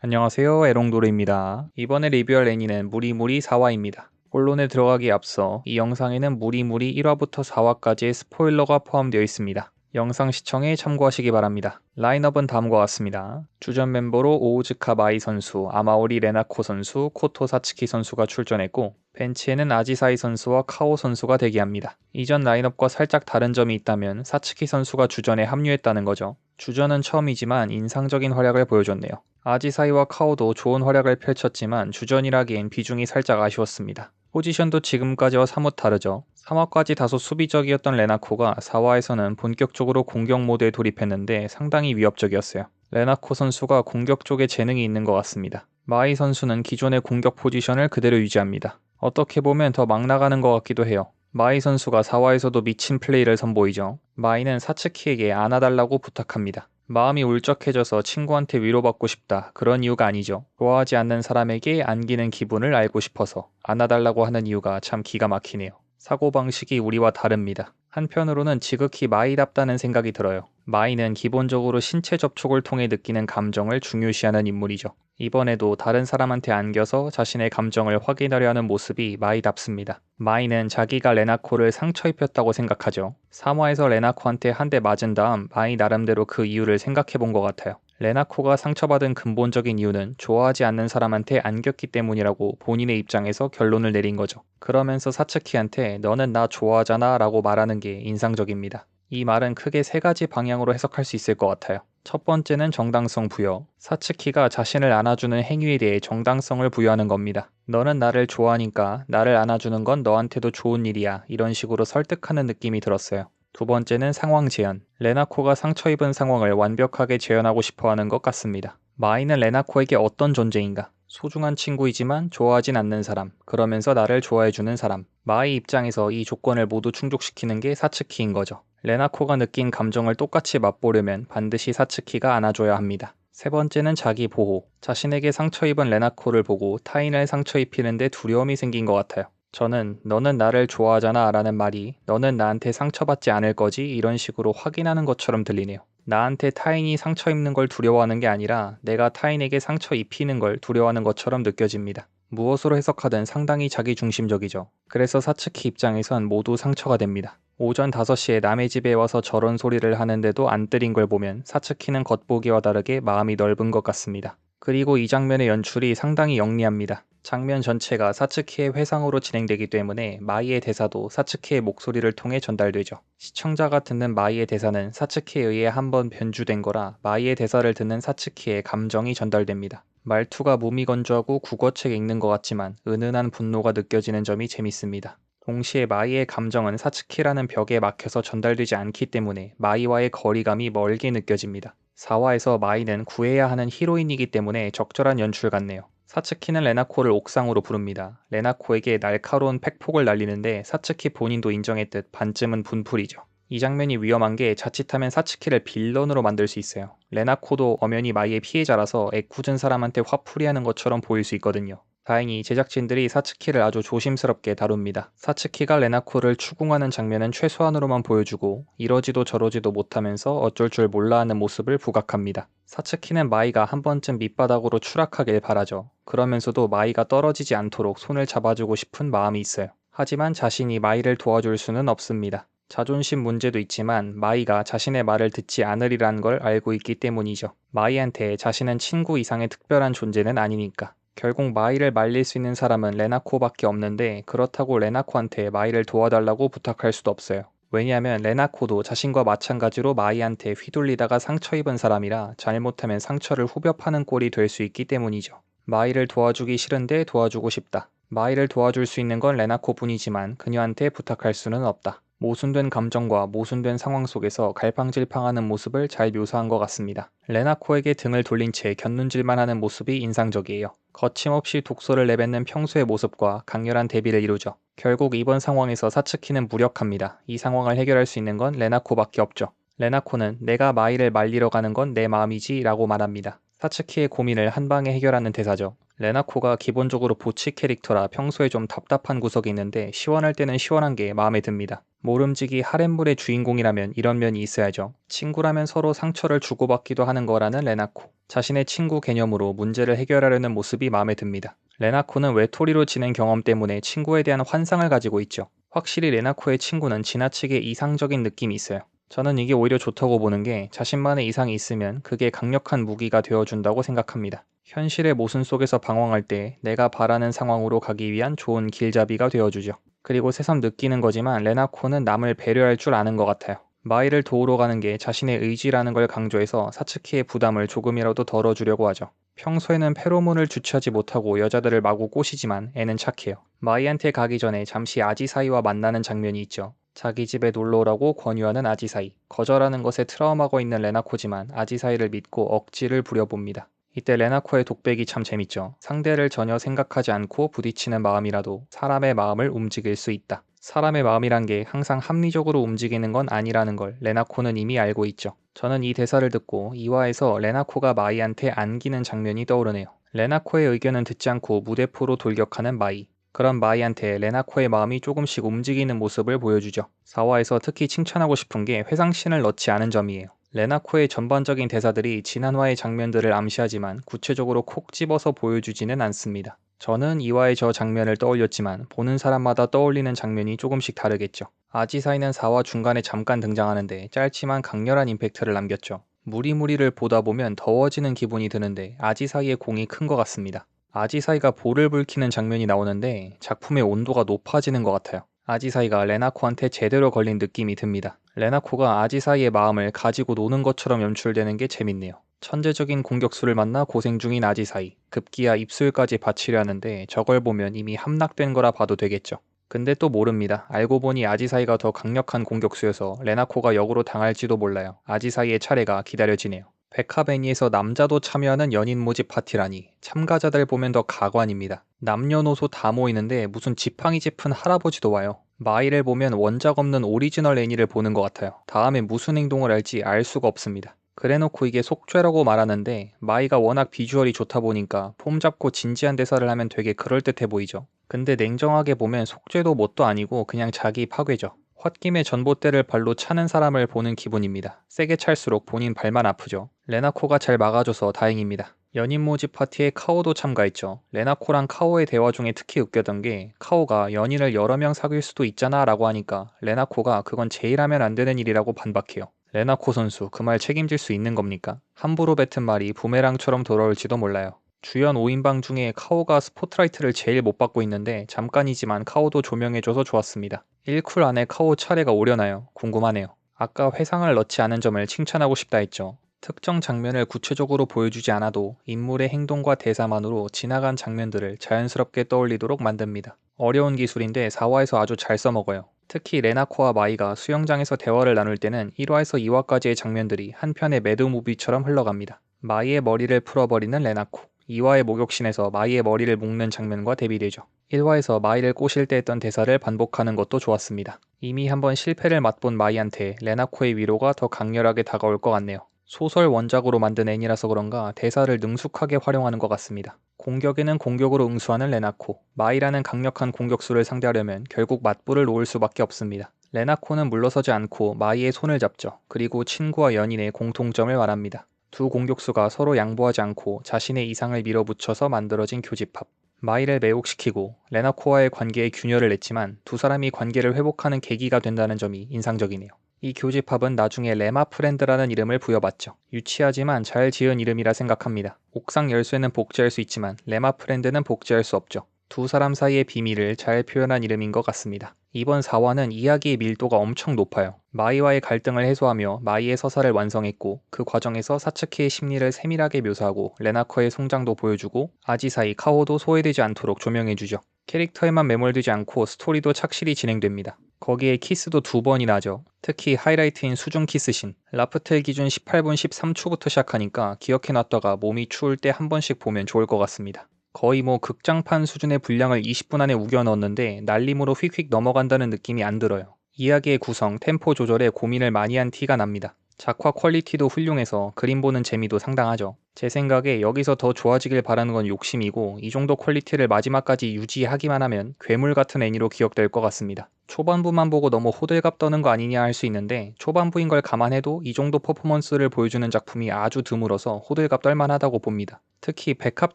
안녕하세요, 에롱도르입니다. 이번에 리뷰할 애니는 무리무리 4화입니다. 본론에 들어가기에 앞서 이 영상에는 무리무리 1화부터 4화까지의 스포일러가 포함되어 있습니다. 영상 시청에 참고하시기 바랍니다. 라인업은 다음과 같습니다. 주전 멤버로 오우즈카 마이 선수, 아마오리 레나코 선수, 코토 사츠키 선수가 출전했고 벤치에는 아지사이 선수와 카오 선수가 대기합니다. 이전 라인업과 살짝 다른 점이 있다면 사츠키 선수가 주전에 합류했다는 거죠. 주전은 처음이지만 인상적인 활약을 보여줬네요. 아지사이와 카오도 좋은 활약을 펼쳤지만 주전이라기엔 비중이 살짝 아쉬웠습니다. 포지션도 지금까지와 사뭇 다르죠. 3화까지 다소 수비적이었던 레나코가 4화에서는 본격적으로 공격 모드에 돌입했는데 상당히 위협적이었어요. 레나코 선수가 공격 쪽에 재능이 있는 것 같습니다. 마이 선수는 기존의 공격 포지션을 그대로 유지합니다. 어떻게 보면 더 막 나가는 것 같기도 해요. 마이 선수가 4화에서도 미친 플레이를 선보이죠. 마이는 사츠키에게 안아달라고 부탁합니다. 마음이 울적해져서 친구한테 위로받고 싶다. 그런 이유가 아니죠. 좋아하지 않는 사람에게 안기는 기분을 알고 싶어서 안아달라고 하는 이유가 참 기가 막히네요. 사고방식이 우리와 다릅니다. 한편으로는 지극히 마이답다는 생각이 들어요. 마이는 기본적으로 신체 접촉을 통해 느끼는 감정을 중요시하는 인물이죠. 이번에도 다른 사람한테 안겨서 자신의 감정을 확인하려 하는 모습이 마이답습니다. 마이는 자기가 레나코를 상처 입혔다고 생각하죠. 3화에서 레나코한테 한 대 맞은 다음 마이 나름대로 그 이유를 생각해 본 것 같아요. 레나코가 상처받은 근본적인 이유는 좋아하지 않는 사람한테 안겼기 때문이라고 본인의 입장에서 결론을 내린 거죠. 그러면서 사츠키한테 너는 나 좋아하잖아 라고 말하는 게 인상적입니다. 이 말은 크게 세 가지 방향으로 해석할 수 있을 것 같아요. 첫 번째는 정당성 부여. 사츠키가 자신을 안아주는 행위에 대해 정당성을 부여하는 겁니다. 너는 나를 좋아하니까 나를 안아주는 건 너한테도 좋은 일이야. 이런 식으로 설득하는 느낌이 들었어요. 두 번째는 상황 재현. 레나코가 상처 입은 상황을 완벽하게 재현하고 싶어 하는 것 같습니다. 마이는 레나코에게 어떤 존재인가? 소중한 친구이지만 좋아하진 않는 사람, 그러면서 나를 좋아해주는 사람. 마이 입장에서 이 조건을 모두 충족시키는 게 사츠키인 거죠. 레나코가 느낀 감정을 똑같이 맛보려면 반드시 사츠키가 안아줘야 합니다. 세 번째는 자기 보호. 자신에게 상처 입은 레나코를 보고 타인을 상처 입히는데 두려움이 생긴 것 같아요. 저는 너는 나를 좋아하잖아 라는 말이 너는 나한테 상처받지 않을 거지 이런 식으로 확인하는 것처럼 들리네요. 나한테 타인이 상처 입는 걸 두려워하는 게 아니라 내가 타인에게 상처 입히는 걸 두려워하는 것처럼 느껴집니다. 무엇으로 해석하든 상당히 자기중심적이죠. 그래서 사츠키 입장에선 모두 상처가 됩니다. 오전 5시에 남의 집에 와서 저런 소리를 하는데도 안 때린 걸 보면 사츠키는 겉보기와 다르게 마음이 넓은 것 같습니다. 그리고 이 장면의 연출이 상당히 영리합니다. 장면 전체가 사츠키의 회상으로 진행되기 때문에 마이의 대사도 사츠키의 목소리를 통해 전달되죠. 시청자가 듣는 마이의 대사는 사츠키에 의해 한번 변주된 거라 마이의 대사를 듣는 사츠키의 감정이 전달됩니다. 말투가 무미건조하고 국어책 읽는 것 같지만 은은한 분노가 느껴지는 점이 재밌습니다. 동시에 마이의 감정은 사츠키라는 벽에 막혀서 전달되지 않기 때문에 마이와의 거리감이 멀게 느껴집니다. 4화에서 마이는 구해야 하는 히로인이기 때문에 적절한 연출 같네요. 사츠키는 레나코를 옥상으로 부릅니다. 레나코에게 날카로운 팩폭을 날리는데 사츠키 본인도 인정했듯 반쯤은 분풀이죠. 이 장면이 위험한 게 자칫하면 사츠키를 빌런으로 만들 수 있어요. 레나코도 엄연히 마이의 피해자라서 애꿎은 사람한테 화풀이하는 것처럼 보일 수 있거든요. 다행히 제작진들이 사츠키를 아주 조심스럽게 다룹니다. 사츠키가 레나코를 추궁하는 장면은 최소한으로만 보여주고 이러지도 저러지도 못하면서 어쩔 줄 몰라 하는 모습을 부각합니다. 사츠키는 마이가 한 번쯤 밑바닥으로 추락하길 바라죠. 그러면서도 마이가 떨어지지 않도록 손을 잡아주고 싶은 마음이 있어요. 하지만 자신이 마이를 도와줄 수는 없습니다. 자존심 문제도 있지만 마이가 자신의 말을 듣지 않으리란 걸 알고 있기 때문이죠. 마이한테 자신은 친구 이상의 특별한 존재는 아니니까. 결국 마이를 말릴 수 있는 사람은 레나코밖에 없는데 그렇다고 레나코한테 마이를 도와달라고 부탁할 수도 없어요. 왜냐하면 레나코도 자신과 마찬가지로 마이한테 휘둘리다가 상처 입은 사람이라 잘못하면 상처를 후벼 파는 꼴이 될 수 있기 때문이죠. 마이를 도와주기 싫은데 도와주고 싶다. 마이를 도와줄 수 있는 건 레나코뿐이지만 그녀한테 부탁할 수는 없다. 모순된 감정과 모순된 상황 속에서 갈팡질팡하는 모습을 잘 묘사한 것 같습니다. 레나코에게 등을 돌린 채 곁눈질만 하는 모습이 인상적이에요. 거침없이 독소를 내뱉는 평소의 모습과 강렬한 대비를 이루죠. 결국 이번 상황에서 사츠키는 무력합니다. 이 상황을 해결할 수 있는 건 레나코밖에 없죠. 레나코는 내가 마이를 말리러 가는 건 내 마음이지 라고 말합니다. 사츠키의 고민을 한 방에 해결하는 대사죠. 레나코가 기본적으로 보치 캐릭터라 평소에 좀 답답한 구석이 있는데 시원할 때는 시원한 게 마음에 듭니다. 모름지기 하렘물의 주인공이라면 이런 면이 있어야죠. 친구라면 서로 상처를 주고받기도 하는 거라는 레나코. 자신의 친구 개념으로 문제를 해결하려는 모습이 마음에 듭니다. 레나코는 외톨이로 지낸 경험 때문에 친구에 대한 환상을 가지고 있죠. 확실히 레나코의 친구는 지나치게 이상적인 느낌이 있어요. 저는 이게 오히려 좋다고 보는 게 자신만의 이상이 있으면 그게 강력한 무기가 되어준다고 생각합니다. 현실의 모순 속에서 방황할 때 내가 바라는 상황으로 가기 위한 좋은 길잡이가 되어주죠. 그리고 새삼 느끼는 거지만 레나코는 남을 배려할 줄 아는 것 같아요. 마이를 도우러 가는 게 자신의 의지라는 걸 강조해서 사츠키의 부담을 조금이라도 덜어주려고 하죠. 평소에는 페로몬을 주체하지 못하고 여자들을 마구 꼬시지만 애는 착해요. 마이한테 가기 전에 잠시 아지사이와 만나는 장면이 있죠. 자기 집에 놀러 오라고 권유하는 아지사이. 거절하는 것에 트라우마가 있는 레나코지만 아지사이를 믿고 억지를 부려봅니다. 이때 레나코의 독백이 참 재밌죠. 상대를 전혀 생각하지 않고 부딪히는 마음이라도 사람의 마음을 움직일 수 있다. 사람의 마음이란 게 항상 합리적으로 움직이는 건 아니라는 걸 레나코는 이미 알고 있죠. 저는 이 대사를 듣고 2화에서 레나코가 마이한테 안기는 장면이 떠오르네요. 레나코의 의견은 듣지 않고 무대포로 돌격하는 마이. 그런 마이한테 레나코의 마음이 조금씩 움직이는 모습을 보여주죠. 4화에서 특히 칭찬하고 싶은 게 회상씬을 넣지 않은 점이에요. 레나코의 전반적인 대사들이 지난화의 장면들을 암시하지만 구체적으로 콕 집어서 보여주지는 않습니다. 저는 2화의 저 장면을 떠올렸지만 보는 사람마다 떠올리는 장면이 조금씩 다르겠죠. 아지사이는 4화 중간에 잠깐 등장하는데 짧지만 강렬한 임팩트를 남겼죠. 무리무리를 보다 보면 더워지는 기분이 드는데 아지사이의 공이 큰 것 같습니다. 아지사이가 볼을 붉히는 장면이 나오는데 작품의 온도가 높아지는 것 같아요. 아지사이가 레나코한테 제대로 걸린 느낌이 듭니다. 레나코가 아지사이의 마음을 가지고 노는 것처럼 연출되는 게 재밌네요. 천재적인 공격수를 만나 고생 중인 아지사이. 급기야 입술까지 받치려 하는데 저걸 보면 이미 함락된 거라 봐도 되겠죠. 근데 또 모릅니다. 알고 보니 아지사이가 더 강력한 공격수여서 레나코가 역으로 당할지도 몰라요. 아지사이의 차례가 기다려지네요. 백합애니에서 남자도 참여하는 연인 모집 파티라니 참가자들 보면 더 가관입니다. 남녀노소 다 모이는데 무슨 지팡이 짚은 할아버지도 와요. 마이를 보면 원작 없는 오리지널 애니를 보는 것 같아요. 다음에 무슨 행동을 할지 알 수가 없습니다. 그래놓고 이게 속죄라고 말하는데 마이가 워낙 비주얼이 좋다 보니까 폼 잡고 진지한 대사를 하면 되게 그럴듯해 보이죠. 근데 냉정하게 보면 속죄도 뭣도 아니고 그냥 자기 파괴죠. 홧김에 전봇대를 발로 차는 사람을 보는 기분입니다. 세게 찰수록 본인 발만 아프죠. 레나코가 잘 막아줘서 다행입니다. 연인 모집 파티에 카오도 참가했죠. 레나코랑 카오의 대화 중에 특히 웃겼던 게 카오가 연인을 여러 명 사귈 수도 있잖아 라고 하니까 레나코가 그건 제일 하면 안 되는 일이라고 반박해요. 레나코 선수 그 말 책임질 수 있는 겁니까? 함부로 뱉은 말이 부메랑처럼 돌아올지도 몰라요. 주연 5인방 중에 카오가 스포트라이트를 제일 못 받고 있는데 잠깐이지만 카오도 조명해줘서 좋았습니다. 1쿨 안에 카오 차례가 오려나요? 궁금하네요. 아까 회상을 넣지 않은 점을 칭찬하고 싶다 했죠. 특정 장면을 구체적으로 보여주지 않아도 인물의 행동과 대사만으로 지나간 장면들을 자연스럽게 떠올리도록 만듭니다. 어려운 기술인데 4화에서 아주 잘 써먹어요. 특히 레나코와 마이가 수영장에서 대화를 나눌 때는 1화에서 2화까지의 장면들이 한편의 매드무비처럼 흘러갑니다. 마이의 머리를 풀어버리는 레나코. 2화의 목욕신에서 마이의 머리를 묶는 장면과 대비되죠. 1화에서 마이를 꼬실 때 했던 대사를 반복하는 것도 좋았습니다. 이미 한번 실패를 맛본 마이한테 레나코의 위로가 더 강렬하게 다가올 것 같네요. 소설 원작으로 만든 애니라서 그런가 대사를 능숙하게 활용하는 것 같습니다. 공격에는 공격으로 응수하는 레나코. 마이라는 강력한 공격수를 상대하려면 결국 맞불을 놓을 수밖에 없습니다. 레나코는 물러서지 않고 마이의 손을 잡죠. 그리고 친구와 연인의 공통점을 말합니다. 두 공격수가 서로 양보하지 않고 자신의 이상을 밀어붙여서 만들어진 교집합. 마이를 매혹시키고 레나코와의 관계에 균열을 냈지만 두 사람이 관계를 회복하는 계기가 된다는 점이 인상적이네요. 이 교집합은 나중에 레마 프렌드라는 이름을 부여받죠. 유치하지만 잘 지은 이름이라 생각합니다. 옥상 열쇠는 복제할 수 있지만 레마 프렌드는 복제할 수 없죠. 두 사람 사이의 비밀을 잘 표현한 이름인 것 같습니다. 이번 4화는 이야기의 밀도가 엄청 높아요. 마이와의 갈등을 해소하며 마이의 서사를 완성했고 그 과정에서 사츠키의 심리를 세밀하게 묘사하고 레나코의 성장도 보여주고 아지사이, 카오도 소외되지 않도록 조명해주죠. 캐릭터에만 매몰되지 않고 스토리도 착실히 진행됩니다. 거기에 키스도 2번이나 하죠. 특히 하이라이트인 수중 키스신. 라프텔 기준 18분 13초부터 시작하니까 기억해놨다가 몸이 추울 때 한 번씩 보면 좋을 것 같습니다. 거의 극장판 수준의 분량을 20분 안에 우겨 넣었는데 날림으로 휙휙 넘어간다는 느낌이 안 들어요. 이야기의 구성, 템포 조절에 고민을 많이 한 티가 납니다. 작화 퀄리티도 훌륭해서 그림 보는 재미도 상당하죠. 제 생각에 여기서 더 좋아지길 바라는 건 욕심이고 이 정도 퀄리티를 마지막까지 유지하기만 하면 괴물 같은 애니로 기억될 것 같습니다. 초반부만 보고 너무 호들갑 떠는 거 아니냐 할 수 있는데 초반부인 걸 감안해도 이 정도 퍼포먼스를 보여주는 작품이 아주 드물어서 호들갑 떨만하다고 봅니다. 특히 백합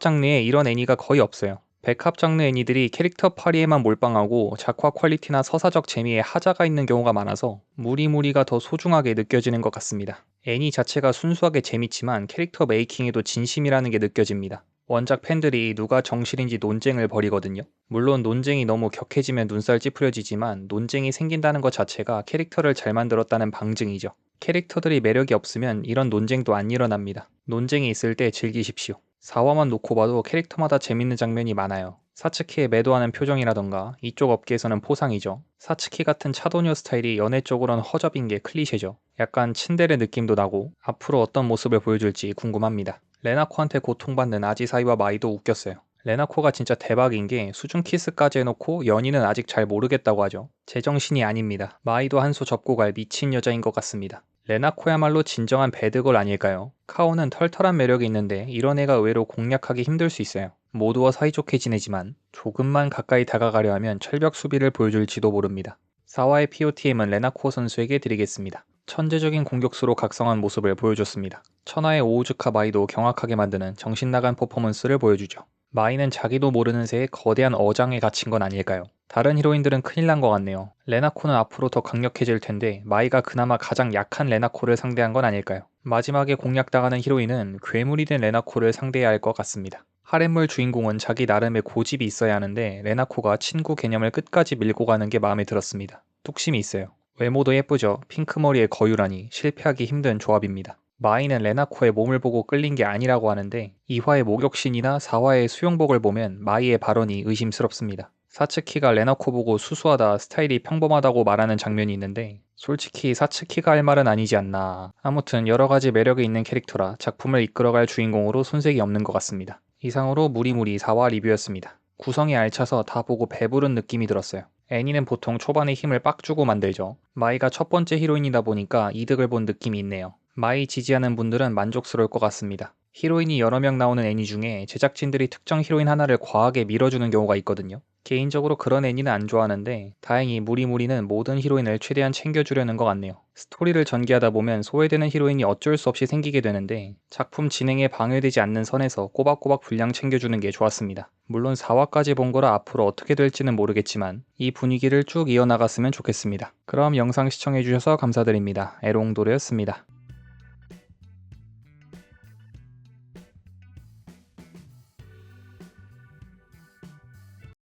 장르에 이런 애니가 거의 없어요. 백합 장르 애니들이 캐릭터 파리에만 몰빵하고 작화 퀄리티나 서사적 재미에 하자가 있는 경우가 많아서 무리무리가 더 소중하게 느껴지는 것 같습니다. 애니 자체가 순수하게 재밌지만 캐릭터 메이킹에도 진심이라는 게 느껴집니다. 원작 팬들이 누가 정실인지 논쟁을 벌이거든요. 물론 논쟁이 너무 격해지면 눈살 찌푸려지지만 논쟁이 생긴다는 것 자체가 캐릭터를 잘 만들었다는 방증이죠. 캐릭터들이 매력이 없으면 이런 논쟁도 안 일어납니다. 논쟁이 있을 때 즐기십시오. 4화만 놓고 봐도 캐릭터마다 재밌는 장면이 많아요. 사츠키의 매도하는 표정이라던가 이쪽 업계에서는 포상이죠. 사츠키 같은 차도녀 스타일이 연애 쪽으로는 허접인 게 클리셰죠. 약간 츤데레 느낌도 나고 앞으로 어떤 모습을 보여줄지 궁금합니다. 레나코한테 고통받는 아지사이와 마이도 웃겼어요. 레나코가 진짜 대박인 게 수중 키스까지 해놓고 연인은 아직 잘 모르겠다고 하죠. 제정신이 아닙니다. 마이도 한 수 접고 갈 미친 여자인 것 같습니다. 레나코야말로 진정한 배드걸 아닐까요? 카오는 털털한 매력이 있는데 이런 애가 의외로 공략하기 힘들 수 있어요. 모두와 사이좋게 지내지만 조금만 가까이 다가가려 하면 철벽 수비를 보여줄지도 모릅니다. 4화의 POTM은 레나코 선수에게 드리겠습니다. 천재적인 공격수로 각성한 모습을 보여줬습니다. 천하의 오우즈카 마이도 경악하게 만드는 정신나간 퍼포먼스를 보여주죠. 마이는 자기도 모르는 새에 거대한 어장에 갇힌 건 아닐까요? 다른 히로인들은 큰일 난 것 같네요. 레나코는 앞으로 더 강력해질 텐데 마이가 그나마 가장 약한 레나코를 상대한 건 아닐까요? 마지막에 공략당하는 히로인은 괴물이 된 레나코를 상대해야 할 것 같습니다. 하렘물 주인공은 자기 나름의 고집이 있어야 하는데 레나코가 친구 개념을 끝까지 밀고 가는 게 마음에 들었습니다. 뚝심이 있어요. 외모도 예쁘죠. 핑크머리에 거유라니 실패하기 힘든 조합입니다. 마이는 레나코의 몸을 보고 끌린 게 아니라고 하는데 2화의 목욕신이나 4화의 수영복을 보면 마이의 발언이 의심스럽습니다. 사츠키가 레나코 보고 수수하다, 스타일이 평범하다고 말하는 장면이 있는데 솔직히 사츠키가 할 말은 아니지 않나. 아무튼 여러가지 매력이 있는 캐릭터라 작품을 이끌어갈 주인공으로 손색이 없는 것 같습니다. 이상으로 무리무리 4화 리뷰였습니다. 구성이 알차서 다 보고 배부른 느낌이 들었어요. 애니는 보통 초반에 힘을 빡 주고 만들죠. 마이가 첫 번째 히로인이다 보니까 이득을 본 느낌이 있네요. 마이 지지하는 분들은 만족스러울 것 같습니다. 히로인이 여러 명 나오는 애니 중에 제작진들이 특정 히로인 하나를 과하게 밀어주는 경우가 있거든요. 개인적으로 그런 애니는 안 좋아하는데 다행히 무리무리는 모든 히로인을 최대한 챙겨주려는 것 같네요. 스토리를 전개하다 보면 소외되는 히로인이 어쩔 수 없이 생기게 되는데 작품 진행에 방해되지 않는 선에서 꼬박꼬박 분량 챙겨주는 게 좋았습니다. 물론 4화까지 본 거라 앞으로 어떻게 될지는 모르겠지만 이 분위기를 쭉 이어나갔으면 좋겠습니다. 그럼 영상 시청해주셔서 감사드립니다. 에롱도레였습니다.